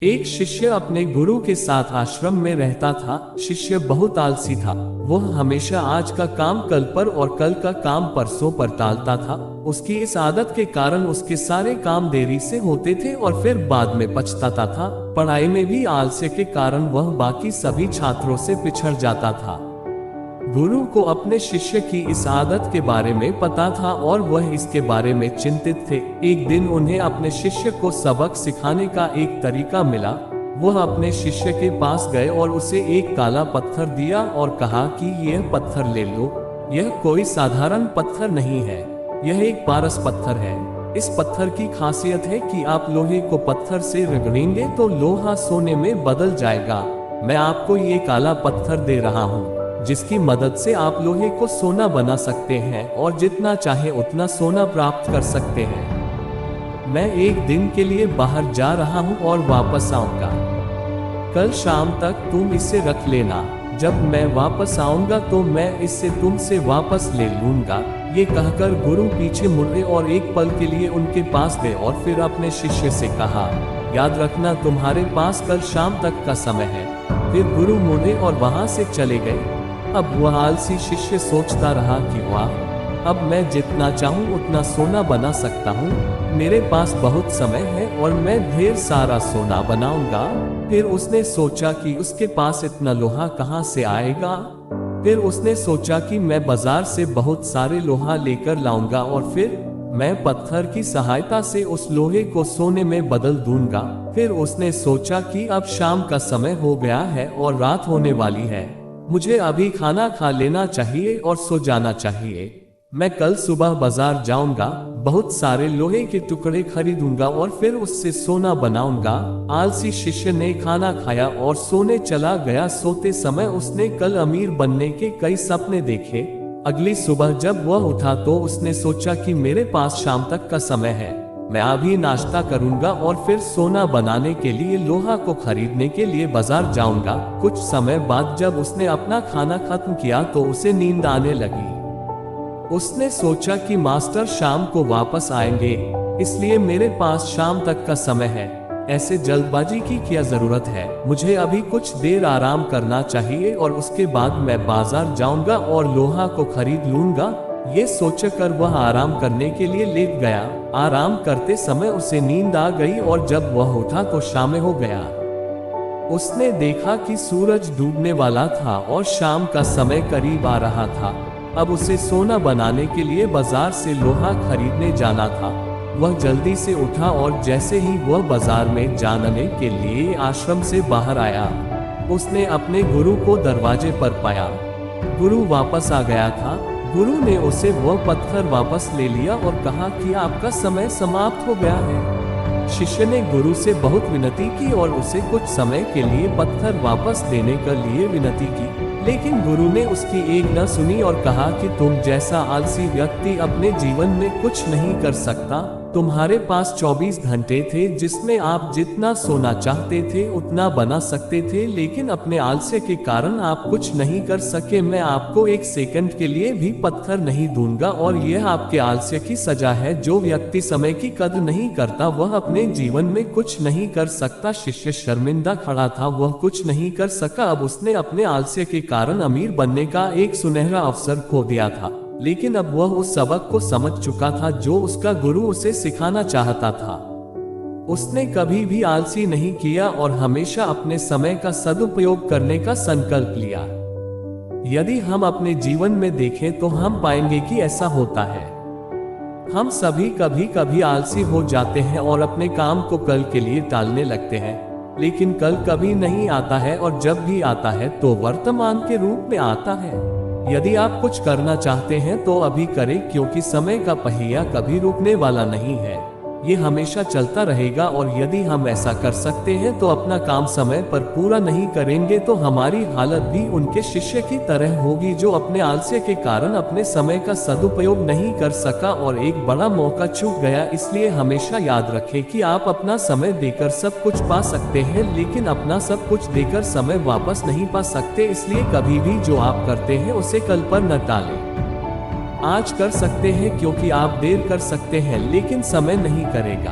एक शिष्य अपने गुरु के साथ आश्रम में रहता था। शिष्य बहुत आलसी था। वह हमेशा आज का काम कल पर और कल का काम परसों पर टालता था। उसकी इस आदत के कारण उसके सारे काम देरी से होते थे और फिर बाद में पछताता था। पढ़ाई में भी आलस्य के कारण वह बाकी सभी छात्रों से पिछड़ जाता था। गुरु को अपने शिष्य की इस आदत के बारे में पता था और वह इसके बारे में चिंतित थे। एक दिन उन्हें अपने शिष्य को सबक सिखाने का एक तरीका मिला। वह अपने शिष्य के पास गए और उसे एक काला पत्थर दिया और कहा कि यह पत्थर ले लो। यह कोई साधारण पत्थर नहीं है, यह एक पारस पत्थर है। इस पत्थर की खासियत है कि आप लोहे को पत्थर से रगड़ेंगे तो लोहा सोने में बदल जाएगा। मैं आपको ये काला पत्थर दे रहा हूँ जिसकी मदद से आप लोहे को सोना बना सकते हैं और जितना चाहे उतना सोना प्राप्त कर सकते हैं। मैं एक दिन के लिए बाहर जा रहा हूँ और वापस आऊंगा। कल शाम तक तुम इसे रख लेना। जब मैं वापस आऊंगा तो मैं इसे तुमसे वापस ले लूंगा। ये कहकर गुरु पीछे मुड़े और एक पल के लिए उनके पास गए और फिर अपने शिष्य से कहा, याद रखना तुम्हारे पास कल शाम तक का समय है। फिर गुरु मुड़े और वहां से चले गए। अब वह आलसी शिष्य सोचता रहा कि वाह, अब मैं जितना चाहूँ उतना सोना बना सकता हूँ। मेरे पास बहुत समय है और मैं ढेर सारा सोना बनाऊंगा। फिर उसने सोचा कि उसके पास इतना लोहा कहाँ से आएगा। फिर उसने सोचा कि मैं बाजार से बहुत सारे लोहा लेकर लाऊंगा और फिर मैं पत्थर की सहायता से उस लोहे को सोने में बदल दूंगा। फिर उसने सोचा कि अब शाम का समय हो गया है और रात होने वाली है। मुझे अभी खाना खा लेना चाहिए और सो जाना चाहिए। मैं कल सुबह बाजार जाऊंगा, बहुत सारे लोहे के टुकड़े खरीदूंगा और फिर उससे सोना बनाऊंगा। आलसी शिष्य ने खाना खाया और सोने चला गया। सोते समय उसने कल अमीर बनने के कई सपने देखे। अगली सुबह जब वह उठा तो उसने सोचा कि मेरे पास शाम तक का समय है। मैं अभी नाश्ता करूंगा और फिर सोना बनाने के लिए लोहा को खरीदने के लिए बाजार जाऊंगा। कुछ समय बाद जब उसने अपना खाना खत्म किया तो उसे नींद आने लगी। उसने सोचा कि मास्टर शाम को वापस आएंगे, इसलिए मेरे पास शाम तक का समय है। ऐसे जल्दबाजी की क्या जरूरत है। मुझे अभी कुछ देर आराम करना चाहिए और उसके बाद मैं बाजार जाऊंगा और लोहा को खरीद लूंगा। ये सोचकर वह आराम करने के लिए लेट गया। आराम करते समय उसे नींद आ गई और जब वह उठा तो शाम हो गया। उसने देखा कि सूरज डूबने वाला था और शाम का समय करीब आ रहा था। अब उसे सोना बनाने के लिए बाजार से लोहा खरीदने जाना था। वह जल्दी से उठा और जैसे ही वह बाजार में जाने के लिए आश्रम से बाहर आया, उसने अपने गुरु को दरवाजे पर पाया। गुरु वापस आ गया था। गुरु ने उसे वह पत्थर वापस ले लिया और कहा कि आपका समय समाप्त हो गया है। शिष्य ने गुरु से बहुत विनती की और उसे कुछ समय के लिए पत्थर वापस देने के लिए विनती की, लेकिन गुरु ने उसकी एक न सुनी और कहा कि तुम जैसा आलसी व्यक्ति अपने जीवन में कुछ नहीं कर सकता। तुम्हारे पास 24 घंटे थे जिसमें आप जितना सोना चाहते थे उतना बना सकते थे, लेकिन अपने आलस्य के कारण आप कुछ नहीं कर सके। मैं आपको एक सेकंड के लिए भी पत्थर नहीं दूंगा और यह आपके आलस्य की सजा है। जो व्यक्ति समय की कदर नहीं करता वह अपने जीवन में कुछ नहीं कर सकता। शिष्य शर्मिंदा खड़ा था, वह कुछ नहीं कर सका। अब उसने अपने आलस्य के कारण अमीर बनने का एक सुनहरा अवसर खो दिया था, लेकिन अब वह उस सबक को समझ चुका था जो उसका गुरु उसे सिखाना चाहता था। उसने कभी भी आलसी नहीं किया और हमेशा अपने समय का सदुपयोग करने का संकल्प लिया। यदि हम अपने जीवन में देखें तो हम पाएंगे कि ऐसा होता है। हम सभी कभी कभी आलसी हो जाते हैं और अपने काम को कल के लिए टालने लगते हैं, लेकिन कल कभी नहीं आता है और जब भी आता है तो वर्तमान के रूप में आता है। यदि आप कुछ करना चाहते हैं तो अभी करें, क्योंकि समय का पहिया कभी रुकने वाला नहीं है। ये हमेशा चलता रहेगा और यदि हम ऐसा कर सकते हैं तो अपना काम समय पर पूरा नहीं करेंगे तो हमारी हालत भी उनके शिष्य की तरह होगी जो अपने आलस्य के कारण अपने समय का सदुपयोग नहीं कर सका और एक बड़ा मौका चूक गया। इसलिए हमेशा याद रखें कि आप अपना समय देकर सब कुछ पा सकते हैं, लेकिन अपना सब कुछ देकर समय वापस नहीं पा सकते। इसलिए कभी भी जो आप करते हैं उसे कल पर न टालें। आज कर सकते हैं क्योंकि आप देर कर सकते हैं, लेकिन समय नहीं करेगा।